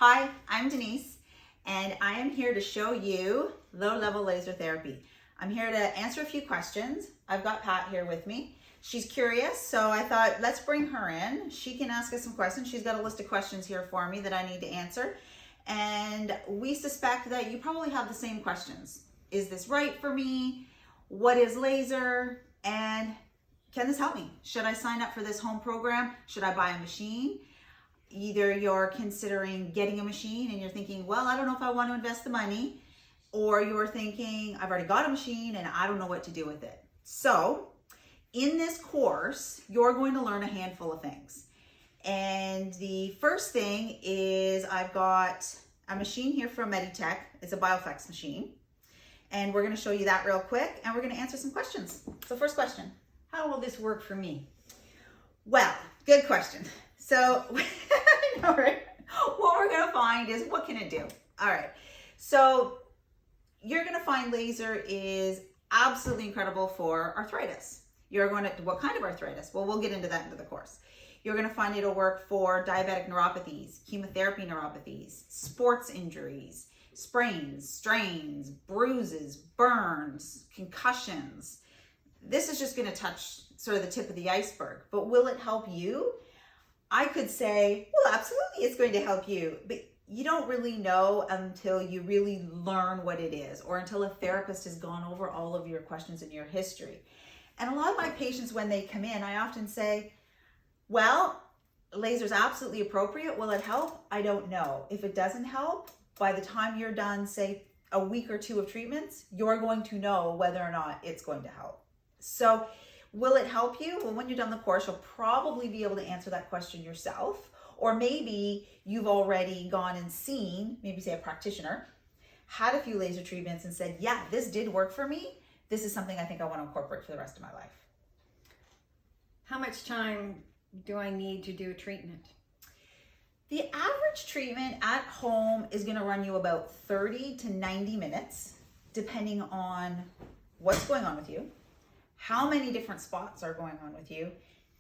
Hi, I'm Denise, and I am here to show you low-level laser therapy. I'm here to answer a few questions. I've got Pat here with me. She's curious, so I thought let's bring her in. She can ask us some questions. She's got a list of questions here for me that I need to answer, and we suspect that you probably have the same questions. Is this right for me? What is laser? And can this help me? Should I sign up for this home program? Should I buy a machine? Either you're considering getting a machine and you're thinking, well, I don't know if I want to invest the money, or you're thinking, I've already got a machine and I don't know what to do with it. So in this course, you're going to learn a handful of things. And the first thing is I've got a machine here from Meditech. It's a BioFlex machine. And we're going to show you that real quick, and we're going to answer some questions. So first question. How will this work for me? Well, good question. So, I know, right? What we're going to find is, what can it do? All right. So, you're going to find laser is absolutely incredible for arthritis. You're going to, what kind of arthritis? Well, we'll get into that into the course. You're going to find it'll work for diabetic neuropathies, chemotherapy neuropathies, sports injuries, sprains, strains, bruises, burns, concussions. This is just going to touch sort of the tip of the iceberg, but will it help you? I could say, well, absolutely, it's going to help you, but you don't really know until you really learn what it is, or until a therapist has gone over all of your questions and your history. And a lot of my patients, when they come in, I often say, well, laser's absolutely appropriate. Will it help? I don't know. If it doesn't help, by the time you're done, say a week or two of treatments, you're going to know whether or not it's going to help. So will it help you? Well, when you're done the course, you'll probably be able to answer that question yourself. Or maybe you've already gone and seen, maybe say a practitioner, had a few laser treatments and said, yeah, this did work for me. This is something I think I want to incorporate for the rest of my life. How much time do I need to do a treatment? The average treatment at home is going to run you about 30 to 90 minutes, depending on what's going on with you, how many different spots are going on with you,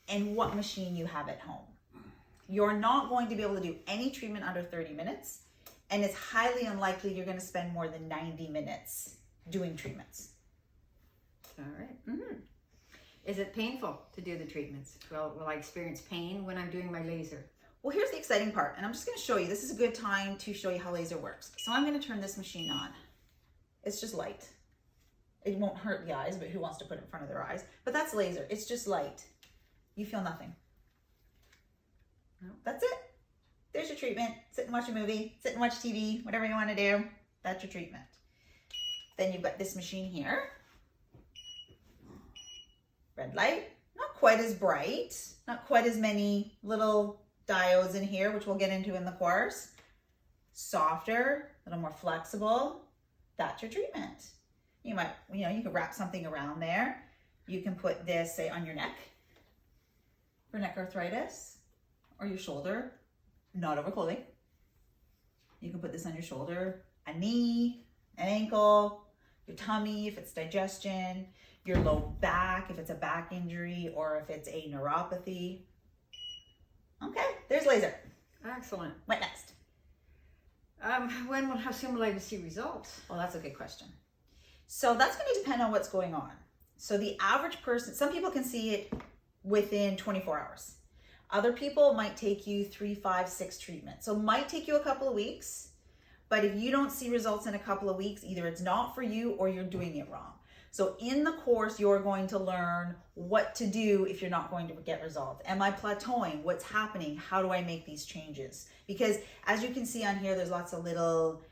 and what machine you have at home. You're not going to be able to do any treatment under 30 minutes, and it's highly unlikely you're going to spend more than 90 minutes doing treatments. All right. Mm-hmm. Is it painful to do the treatments? Will I experience pain when I'm doing my laser? Well, here's the exciting part, and I'm just going to show you. This is a good time to show you how laser works. So I'm going to turn this machine on. It's just light. It won't hurt the eyes, but who wants to put it in front of their eyes? But that's laser. It's just light. You feel nothing. No, that's it. There's your treatment. Sit and watch a movie. Sit and watch TV. Whatever you want to do. That's your treatment. Then you've got this machine here. Red light. Not quite as bright. Not quite as many little diodes in here, which we'll get into in the course. Softer, a little more flexible. That's your treatment. You might, you could wrap something around there. You can put this, say, on your neck for neck arthritis, or your shoulder, not over clothing. You can put this on your shoulder, a knee, an ankle, your tummy if it's digestion, your low back if it's a back injury, or if it's a neuropathy. Okay, there's laser. Excellent. What next? How soon will I see results? Well, that's a good question. So that's going to depend on what's going on. So the average person, some people can see it within 24 hours. Other people might take you 3, 5, 6 treatments. So it might take you a couple of weeks, but if you don't see results in a couple of weeks, either it's not for you or you're doing it wrong. So in the course, you're going to learn what to do if you're not going to get results. Am I plateauing? What's happening? How do I make these changes? Because as you can see on here, there's lots of little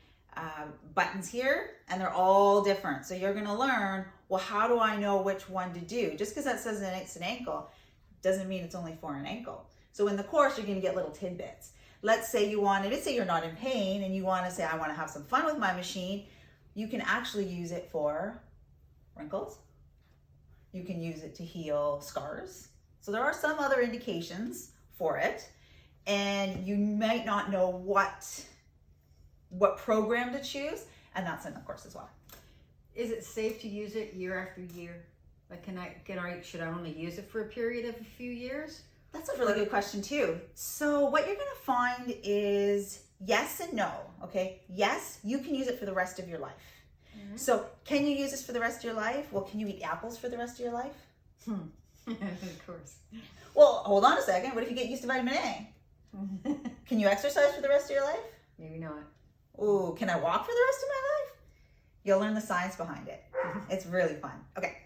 buttons here, and they're all different. So you're going to learn, well, how do I know which one to do? Just because that says it's an ankle doesn't mean it's only for an ankle. So in the course, you're going to get little tidbits. Let's say let's say you're not in pain and you want to say, I want to have some fun with my machine. You can actually use it for wrinkles. You can use it to heal scars. So there are some other indications for it, and you might not know what program to choose, and that's in the course as well. Is it safe to use it year after year? Like, should I only use it for a period of a few years? That's a really good question too. So what you're going to find is yes and no, okay? Yes, you can use it for the rest of your life. So can you use this for the rest of your life? Well, can you eat apples for the rest of your life? Of course. Well, hold on a second. What if you get used to vitamin A? Can you exercise for the rest of your life? Maybe not. Ooh, can I walk for the rest of my life? You'll learn the science behind it. It's really fun. Okay.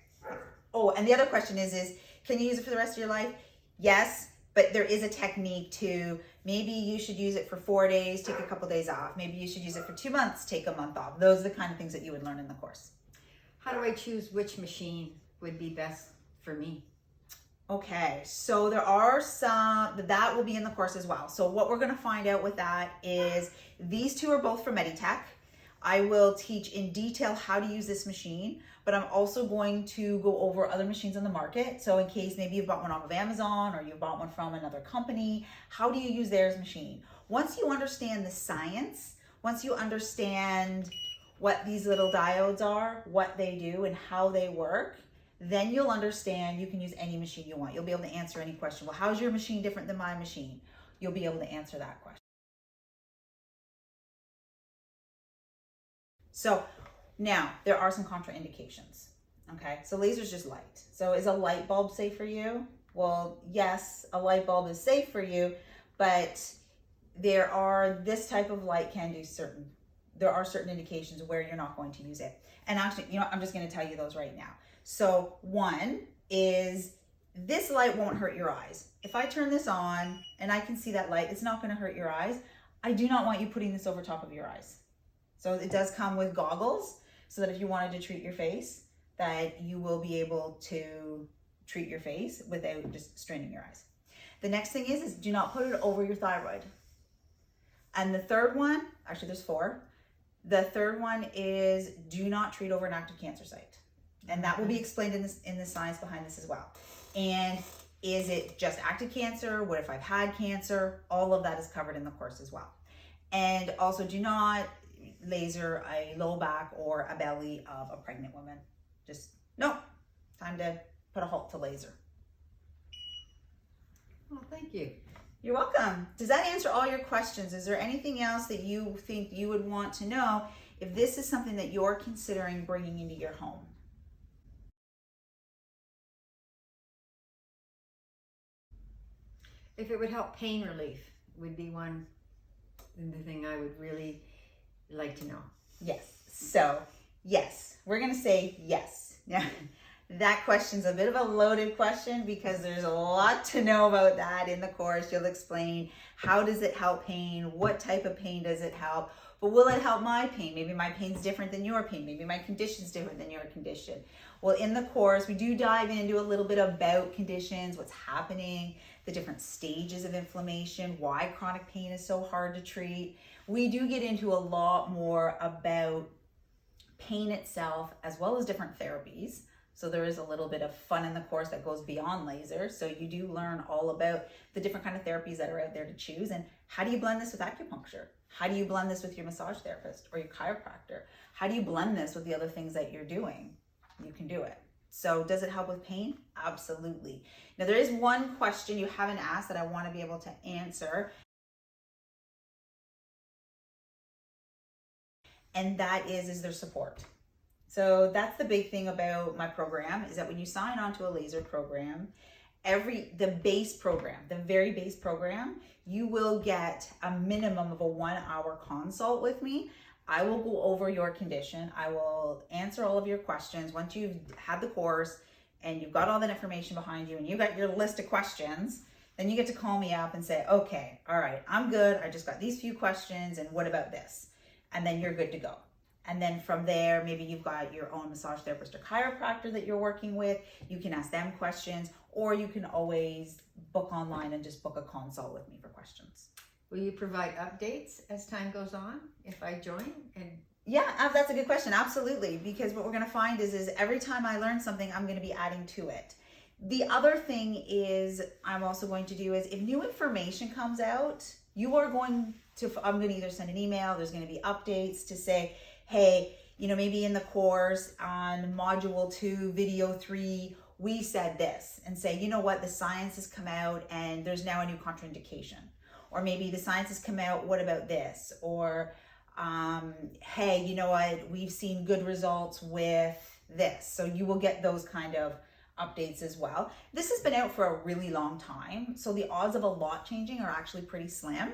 Oh, and the other question is can you use it for the rest of your life? Yes, but there is a technique to maybe you should use it for 4 days, take a couple days off. Maybe you should use it for 2 months, take a month off. Those are the kind of things that you would learn in the course. How do I choose which machine would be best for me? Okay, so there are some, that will be in the course as well. So what we're gonna find out with that is these two are both for Meditech. I will teach in detail how to use this machine, but I'm also going to go over other machines on the market. So in case maybe you've bought one off of Amazon or you bought one from another company, how do you use theirs machine? Once you understand the science, once you understand what these little diodes are, what they do and how they work, then you'll understand you can use any machine you want. You'll be able to answer any question. Well, how's your machine different than my machine? You'll be able to answer that question. So now there are some contraindications. Okay, so laser's just light. So is a light bulb safe for you? Well, yes, a light bulb is safe for you, but this type of light can do there are certain indications where you're not going to use it. And actually, you know, I'm just going to tell you those right now. So one is this light won't hurt your eyes. If I turn this on and I can see that light, it's not going to hurt your eyes. I do not want you putting this over top of your eyes. So it does come with goggles so that if you wanted to treat your face, that you will be able to treat your face without just straining your eyes. The next thing is do not put it over your thyroid. And the third one, actually there's 4. The third one is do not treat over an active cancer site. And that will be explained in the science behind this as well. And is it just active cancer? What if I've had cancer? All of that is covered in the course as well. And also do not laser a low back or a belly of a pregnant woman. Just, no, time to put a halt to laser. Well, thank you. You're welcome. Does that answer all your questions? Is there anything else that you think you would want to know if this is something that you're considering bringing into your home? If it would help pain relief would be one the thing I would really like to know. Yes. So, yes. We're going to say yes. Now, that question's a bit of a loaded question because there's a lot to know about that in the course. You'll explain how does it help pain? What type of pain does it help? But will it help my pain? Maybe my pain's different than your pain. Maybe my condition's different than your condition. Well, in the course, we do dive into a little bit about conditions, what's happening, the different stages of inflammation, why chronic pain is so hard to treat. We do get into a lot more about pain itself as well as different therapies. So there is a little bit of fun in the course that goes beyond laser. So you do learn all about the different kind of therapies that are out there to choose. And how do you blend this with acupuncture? How do you blend this with your massage therapist or your chiropractor? How do you blend this with the other things that you're doing? You can do it. So does it help with pain? Absolutely. Now there is one question you haven't asked that I want to be able to answer. And that is there support? So that's the big thing about my program is that when you sign on to a laser program, the base program, the very base program, you will get a minimum of a 1-hour consult with me. I will go over your condition. I will answer all of your questions. Once you've had the course and you've got all that information behind you and you've got your list of questions, then you get to call me up and say, okay, all right, I'm good. I just got these few questions and what about this? And then you're good to go. And then from there, maybe you've got your own massage therapist or chiropractor that you're working with. You can ask them questions, or you can always book online and just book a consult with me for questions. Will you provide updates as time goes on if I join? Yeah, that's a good question. Absolutely. Because what we're going to find is every time I learn something, I'm going to be adding to it. The other thing is I'm also going to do is if new information comes out, I'm going to either send an email, there's going to be updates to say, hey, maybe in the course on module 2, video 3, we said this and say, you know what, the science has come out and there's now a new contraindication. Or maybe the science has come out, what about this? Or, hey, you know what, we've seen good results with this. So you will get those kind of updates as well. This has been out for a really long time. So the odds of a lot changing are actually pretty slim.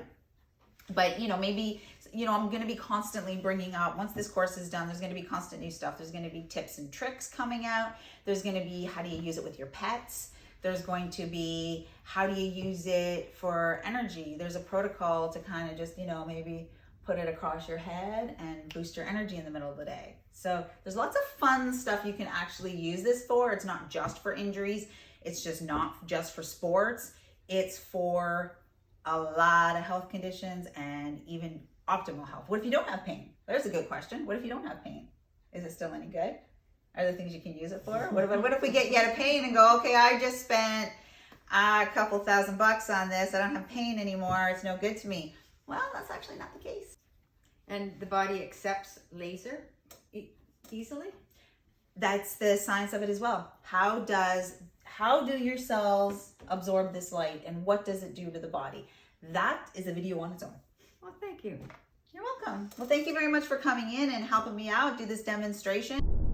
But, maybe, I'm going to be constantly bringing up, once this course is done, there's going to be constant new stuff. There's going to be tips and tricks coming out. There's going to be, how do you use it with your pets? There's going to be, how do you use it for energy? There's a protocol to kind of just, maybe put it across your head and boost your energy in the middle of the day. So there's lots of fun stuff you can actually use this for. It's not just for injuries. It's just not just for sports. It's for a lot of health conditions and even optimal health. What if you don't have pain? There's a good question. What if you don't have pain? Is it still any good? Are there things you can use it for? What if we get you out of pain and go, okay, I just spent a couple $1,000 on this. I don't have pain anymore. It's no good to me. Well, that's actually not the case. And the body accepts laser easily? That's the science of it as well. How do your cells absorb this light and what does it do to the body? That is a video on its own. Well, thank you. You're welcome. Well, thank you very much for coming in and helping me out do this demonstration.